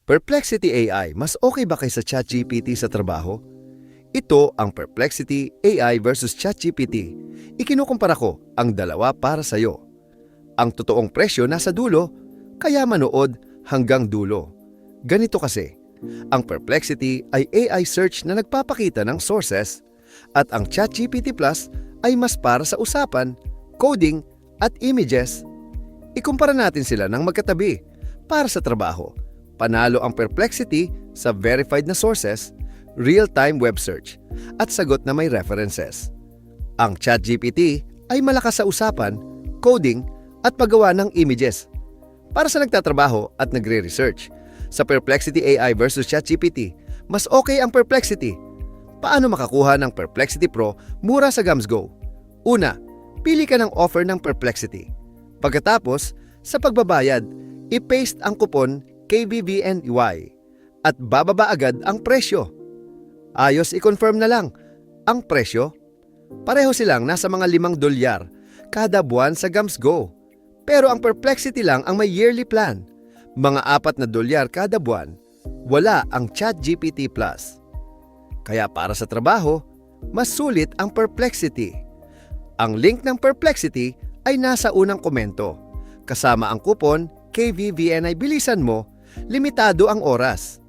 Perplexity AI, mas okay ba kaysa ChatGPT sa trabaho? Ito ang Perplexity AI versus ChatGPT. Ikinukumpara ko ang dalawa para sa iyo. Ang totoong presyo nasa dulo, kaya manood hanggang dulo. Ganito kasi, ang Perplexity ay AI search na nagpapakita ng sources at ang ChatGPT Plus ay mas para sa usapan, coding at images. Ikumpara natin sila ng magkatabi. Para sa trabaho, panalo ang Perplexity sa verified na sources, real-time web search, at sagot na may references. Ang ChatGPT ay malakas sa usapan, coding, at paggawa ng images. Para sa nagtatrabaho at nagre-research, sa Perplexity AI versus ChatGPT, mas okay ang Perplexity. Paano makakuha ng Perplexity Pro mura sa GamsGo? Una, pili ka ng offer ng Perplexity. Pagkatapos, sa pagbabayad, i-paste ang kupon KBVNY at bababa agad ang presyo. Ayos, i-confirm na lang ang presyo. Pareho silang nasa mga $5 kada buwan sa GamsGo. Pero ang Perplexity lang ang may yearly plan. Mga $4 kada buwan. Wala ang ChatGPT Plus. Kaya para sa trabaho, mas sulit ang Perplexity. Ang link ng Perplexity ay nasa unang komento. Kasama ang kupon KVVNI, bilisan mo, limitado ang oras.